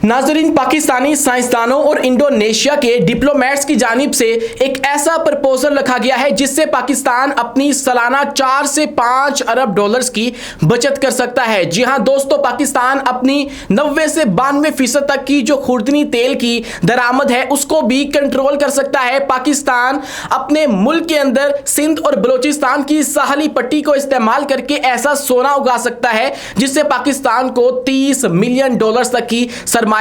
नाज़रीन, पाकिस्तानी साइंसदानों और इंडोनेशिया के डिप्लोमेट्स की जानिब से एक ऐसा प्रपोजल रखा गया है जिससे पाकिस्तान अपनी सालाना 4 से 5 अरब डॉलर्स की बचत कर सकता है। जी हां दोस्तों, पाकिस्तान अपनी 90 से 92% तक की जो खुर्दनी तेल की दरामद है उसको भी कंट्रोल कर सकता है। पाकिस्तान अपने मुल्क के अंदर सिंध और बलोचिस्तान की साहली पट्टी को इस्तेमाल करके ऐसा सोना उगा सकता है जिससे पाकिस्तान को 30 मिलियन डॉलर्स तक की सरमायाकारी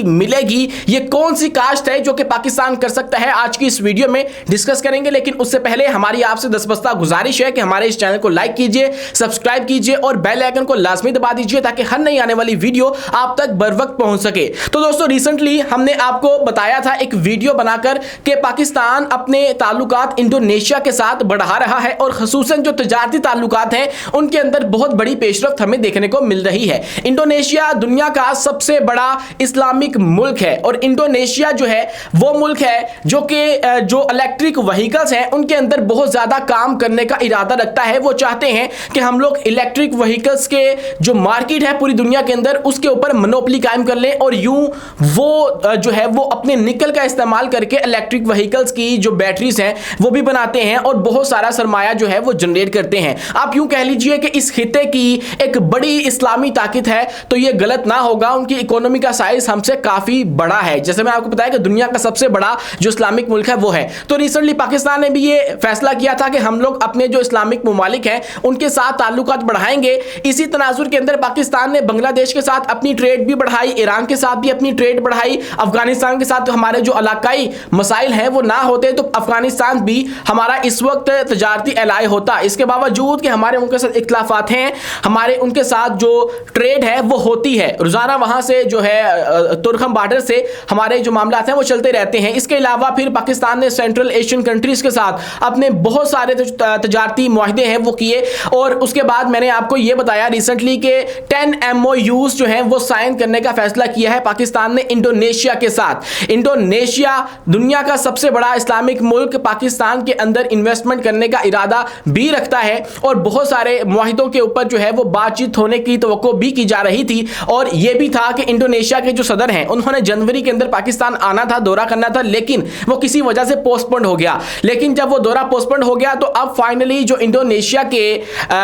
मिलेगी। ये कौन सी काश्त है जो कि पाकिस्तान कर सकता है, आज की इस वीडियो में डिस्कस करेंगे। लेकिन उससे पहले हमारी आपसे दस्तबस्ता गुजारिश है कि हमारे इस चैनल को लाइक कीजिए, सब्सक्राइब कीजिए और बेल आइकन को लाजमी दबा दीजिए ताकि हर नई आने वाली वीडियो आप तक बर वक्त पहुंच सके। तो दोस्तों, रिसेंटली हमने आपको बताया था एक वीडियो बनाकर कि पाकिस्तान अपने ताल्लुकात इंडोनेशिया के साथ बढ़ा रहा है और खसूसन जो तजारती ताल्लुकात हैं उनके अंदर बहुत बड़ी पेशरफ्त हमें देखने को मिल रही है। इंडोनेशिया दुनिया का सबसे बड़ा इस्लामिक मुल्क है और इंडोनेशिया जो है वो मुल्क है जो कि जो इलेक्ट्रिक व्हीकल्स हैं उनके अंदर बहुत ज्यादा काम करने का इरादा रखता है। वो चाहते हैं कि हम लोग इलेक्ट्रिक व्हीकल्स के जो मार्केट है पूरी दुनिया के अंदर उसके ऊपर मोनोपोली कायम कर लें और यूं वो जो है वो अपने निकल का इस्तेमाल करके इलेक्ट्रिक व्हीकल्स की जो बैटरीज हैं वो भी बनाते हैं और बहुत सारा सरमाया जो है वो जनरेट करते हैं। आप यूं कह लीजिए कि इस खिते की एक बड़ी इस्लामी ताकत है, तो ये गलत ना होगा। उनकी इकोनॉमी का साइज हमसे काफी बड़ा है, जैसे मैं आपको बताया कि दुनिया का सबसे बड़ा जो इस्लामिक मुल्क है वो है। तो रिसेंटली पाकिस्तान ने भी ये फैसला किया था कि हम लोग अपने जो इस्लामिक मुमालिक हैं उनके साथ ताल्लुकात बढ़ाएंगे। इसी तनाजुर के अंदर पाकिस्तान ने बांग्लादेश के साथ अपनी ट्रेड भी बढ़ाई, ईरान के साथ भी अपनी ट्रेड बढ़ाई, अफगानिस्तान के साथ हमारे जो इलाकाई मसाइल हैं वो ना होते तो अफगानिस्तान भी हमारा इस वक्त तजारती एलाई होता। इसके बावजूद कि हमारे उनके साथ इख्तलाफात हैं, हमारे उनके साथ जो ट्रेड है वो होती है रोजाना, वहां से जो है तुर्कम बॉर्डर से हमारे जो मामला हैं वो चलते रहते हैं। इसके अलावा फिर पाकिस्तान ने सेंट्रल एशियन कंट्रीज के साथ अपने बहुत सारे तजारती मुआहदे हैं वो किए और उसके बाद मैंने आपको ये बताया रिसेंटली कि 10 MOUs जो हैं वो साइन करने का फैसला किया है पाकिस्तान ने इंडोनेशिया के साथ। इंडोनेशिया दुनिया का सबसे बड़ा इस्लामिक मुल्क पाकिस्तान के अंदर इन्वेस्टमेंट करने का इरादा भी रखता है और बहुत सारे मुआहिदों के ऊपर जो है वो बातचीत होने की तवक्को भी की जा रही थी। और यह भी था कि इंडोनेशिया के जो सदर हैं उन्होंने जनवरी के अंदर पाकिस्तान आना था, दौरा करना था, लेकिन वो किसी वजह से पोस्टपोन्ड हो गया। लेकिन जब वो दौरा पोस्टपोन्ड हो गया तो अब फाइनली जो इंडोनेशिया के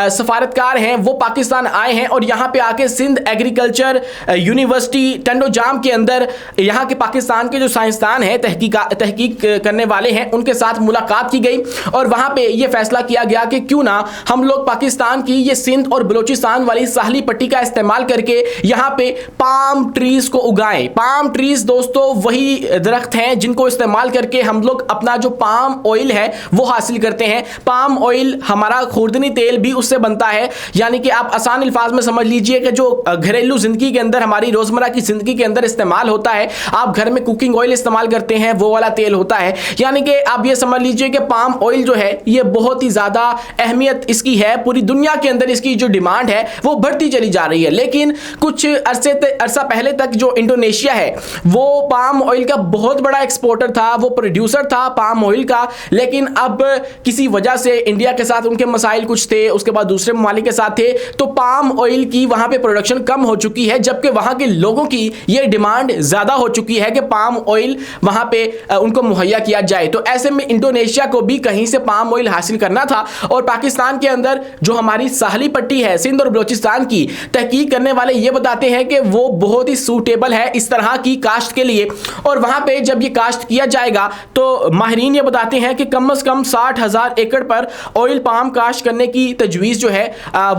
सफारतकार हैं वो पाकिस्तान आए हैं और यहाँ पे आके सिंध एग्रीकल्चर यूनिवर्सिटी टंडोजाम के अंदर यहाँ के पाकिस्तान के जो साइंसदान हैं, तहकीक करने वाले हैं, उनके साथ मुलाकात की गई और वहाँ पे ये फैसला किया गया कि क्यों ना हम लोग पाकिस्तान की ये सिंध और बलोचिस्तान वाली साहली पट्टी का इस्तेमाल करके यहाँ पे पाम ट्रीज को उगाएं। पाम ट्रीज दोस्तों वही दरख्त हैं जिनको इस्तेमाल करके हम लोग अपना जो पाम ऑयल है वो हासिल करते हैं। पाम ऑयल हमारा खुर्दनी तेल भी उससे बनता है, यानी कि आप आसान अल्फाज में समझ लीजिए कि जो घरेलू जिंदगी के अंदर हमारी रोजमर्रा की जिंदगी के अंदर इस्तेमाल होता है, आप घर में कुकिंग ऑयल इस्तेमाल करते हैं वो वाला तेल होता है। यानी कि आप ये समझ लीजिए कि पाम ऑयल जो है ये बहुत ही ज्यादा अहमियत इसकी है, पूरी दुनिया के अंदर इसकी जो डिमांड है वो बढ़ती चली जा रही है। लेकिन कुछ अरसा पहले तक जो इंडोनेशिया है वो पाम ऑयल का बहुत बड़ा एक्सपोर्टर था, वो प्रोड्यूसर था पाम ऑयल का, लेकिन अब किसी वजह से इंडिया के साथ उनके मसाइल कुछ थे, उसके बाद दूसरे ममालिक के साथ थे, तो पाम ऑयल की वहां पे प्रोडक्शन कम हो चुकी है, जबकि वहां के लोगों की ये डिमांड ज्यादा हो चुकी है कि पाम ऑयल वहां पे उनको मुहैया किया जाए। तो ऐसे में इंडोनेशिया को भी कहीं से पाम ऑयल हासिल करना था और पाकिस्तान के अंदर जो हमारी साहली पट्टी है सिंध और बलोचिस्तान की, तहकीक करने वाले ये बताते हैं कि वो बहुत ही सूटेबल है इस तरह की काश्त के लिए। और वहां पे जब ये काश्त किया जाएगा तो माहिरीन ये बताते हैं कि कम से कम 60,000 एकड़ पर ऑयल पाम काश्त करने की तजवीज़ जो है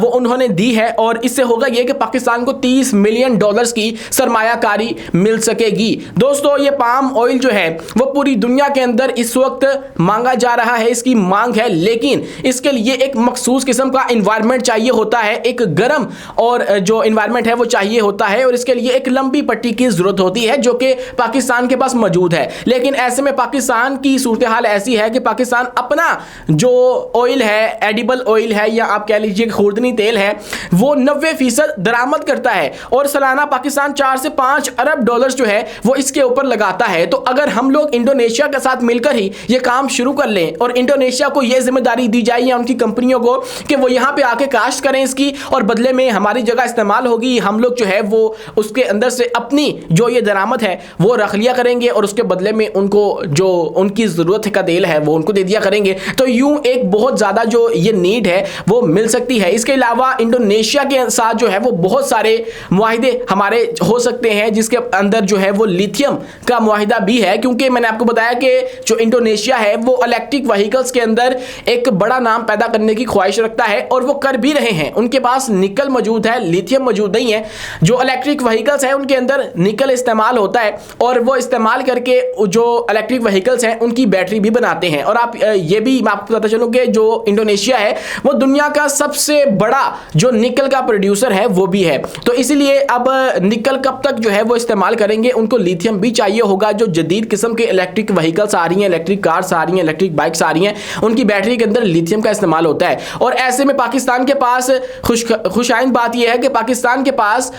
वो उन्होंने दी है और इससे होगा ये कि पाकिस्तान को 30 मिलियन डॉलर्स की सरमायाकारी मिल सकेगी। दोस्तों, ये पाम ऑयल जो है वो पूरी दुनिया के अंदर इस वक्त मांगा जा रहा है, इसकी मांग है, लेकिन इसके लिए एक मखसूस किस्म का इन्वायरमेंट चाहिए होता है, एक गर्म और जो इन्वायरमेंट है वो चाहिए होता है और इसके लिए एक लंबी पट्टी की जरूरत होती है जो कि पाकिस्तान के पास मौजूद है। लेकिन ऐसे में पाकिस्तान की सूरत हाल ऐसी है कि पाकिस्तान अपना जो ऑयल है, एडिबल ऑयल है या आप कह लीजिए खुर्दनी तेल है, वो 90% दरामद करता है और सालाना पाकिस्तान 4 से 5 अरब डॉलर्स जो है वो इसके ऊपर लगाता है। तो अगर हम लोग इंडोनेशिया के साथ मिलकर ही ये काम शुरू कर लें और इंडोनेशिया को ये जिम्मेदारी दी जाए या उनकी कंपनियों को कि वो यहाँ पे आके काश्त करें इसकी और बदले में हमारी जगह इस्तेमाल होगी, हम लोग जो है वो उसके अंदर से से अपनी जो ये दरामद है वो रख लिया करेंगे और उसके बदले में उनको जो उनकी ज़रूरत का तेल है वो उनको दे दिया करेंगे। तो यूं एक बहुत ज़्यादा जो ये नीड है वो मिल सकती है। इसके अलावा इंडोनेशिया के साथ जो है वो बहुत सारे मुआहिदे हमारे हो सकते हैं, जिसके अंदर जो है वो लिथियम का मुआहिदा भी है, क्योंकि मैंने आपको बताया कि जो इंडोनेशिया है वो इलेक्ट्रिक व्हीकल्स के अंदर एक बड़ा नाम पैदा करने की ख्वाहिश रखता है और वो कर भी रहे हैं। उनके पास निकल मौजूद है, लिथियम मौजूद नहीं है। जो इलेक्ट्रिक व्हीकल्स हैं उनके अंदर निकल इस्तेमाल होता है और वो इस्तेमाल करके जो इलेक्ट्रिक व्हीकल्स हैं उनकी बैटरी भी बनाते हैं। और आप ये भी मैं आपको पता चलूं कि जो इंडोनेशिया है वो दुनिया का सबसे बड़ा जो निकल का प्रोड्यूसर है वो भी है। तो इसलिए अब निकल कब तक जो है वो इस्तेमाल करेंगे, उनको लिथियम भी चाहिए होगा। जो जदीद किस्म के इलेक्ट्रिक व्हीकल्स आ रही हैं, इलेक्ट्रिक कार्स आ रही हैं, इलेक्ट्रिक बाइक्स आ रही हैं, उनकी बैटरी के अंदर लिथियम का इस्तेमाल होता है। और ऐसे में पाकिस्तान के पास खुशाइंद बात यह है कि पाकिस्तान के पास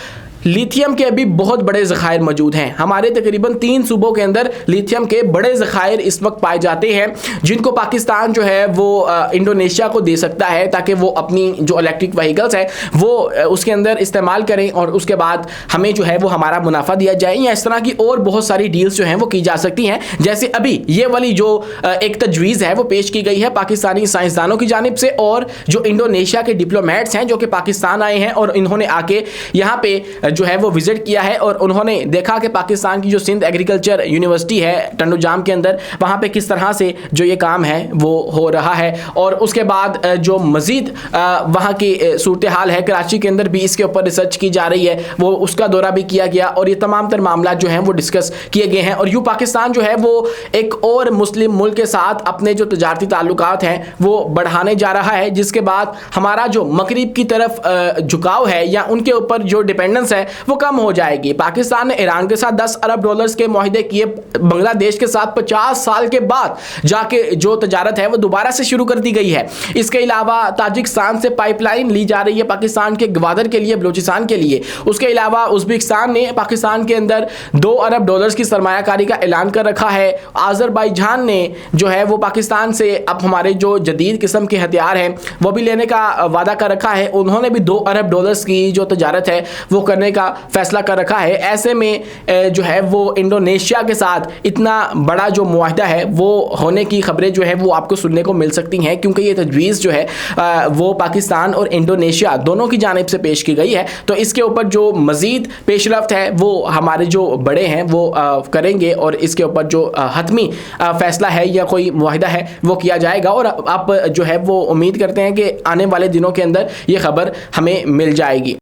लिथियम के अभी बहुत बड़े ज़खायर मौजूद हैं। हमारे तकरीबन 3 सूबों के अंदर लिथियम के बड़े ज़खायर इस वक्त पाए जाते हैं, जिनको पाकिस्तान जो है वो इंडोनेशिया को दे सकता है ताकि वो अपनी जो इलेक्ट्रिक व्हीकल्स है वो उसके अंदर इस्तेमाल करें और उसके बाद हमें जो है वो हमारा मुनाफा दिया जाए। या इस तरह की और बहुत सारी डील्स जो हैं वो की जा सकती हैं, जैसे अभी ये वाली जो एक तजवीज़ है वो पेश की गई है पाकिस्तानी साइंसदानों की जानिब से और जो इंडोनेशिया के डिप्लोमेट्स हैं जो कि पाकिस्तान आए हैं और इन्होंने आके यहाँ पे जो है वो विजिट किया है और उन्होंने देखा कि पाकिस्तान की जो सिंध एग्रीकल्चर यूनिवर्सिटी है टंडोजाम के अंदर, वहाँ पे किस तरह से जो ये काम है वो हो रहा है। और उसके बाद जो मज़ीद वहाँ की सूरत हाल है कराची के अंदर भी इसके ऊपर रिसर्च की जा रही है, वो उसका दौरा भी किया गया और ये तमाम तर मामला जो हैं वो डिस्कस किए गए हैं। और यूँ पाकिस्तान जो है वो एक और मुस्लिम मुल्क के साथ अपने जो तजारती ताल्लुकात हैं वो बढ़ाने जा रहा है, जिसके बाद हमारा जो मगरिब की तरफ झुकाव है या उनके ऊपर जो डिपेंडेंस है वो कम हो जाएगी। पाकिस्तान ने ईरान के साथ 10 अरब डॉलर्स के मुआहिदे किए, बांग्लादेश के साथ 50 साल के बाद जाके जो तजारत है वो दोबारा से शुरू कर दी गई है। इसके अलावा ताजिकिस्तान से पाइपलाइन ली जा रही है पाकिस्तान के ग्वादर के लिए, बलूचिस्तान के लिए। उसके अलावा उज़्बेकिस्तान ने पाकिस्तान के अंदर 2 अरब डॉलर्स की सरमायाकारी का ऐलान कर रखा है। आज़रबाईजान ने जो है वो पाकिस्तान से अब हमारे जो जदीद किस्म के हथियार हैं वो भी लेने का वादा कर रखा है। उन्होंने भी 2 अरब डॉलर्स की जो तजारत है वो करने का फैसला कर रखा है। ऐसे में जो है वो इंडोनेशिया के साथ इतना बड़ा जो मुआहिदा है वो होने की खबरें जो है वो आपको सुनने को मिल सकती हैं, क्योंकि ये तजवीज़ जो है वो पाकिस्तान और इंडोनेशिया दोनों की जानिब से पेश की गई है। तो इसके ऊपर जो मज़ीद पेशरफ्त है वो हमारे जो बड़े हैं वो करेंगे और इसके ऊपर जो हतमी फैसला है या कोई मुआहिदा है वो किया जाएगा। और आप जो है वो उम्मीद करते हैं कि आने वाले दिनों के अंदर ये खबर हमें मिल जाएगी।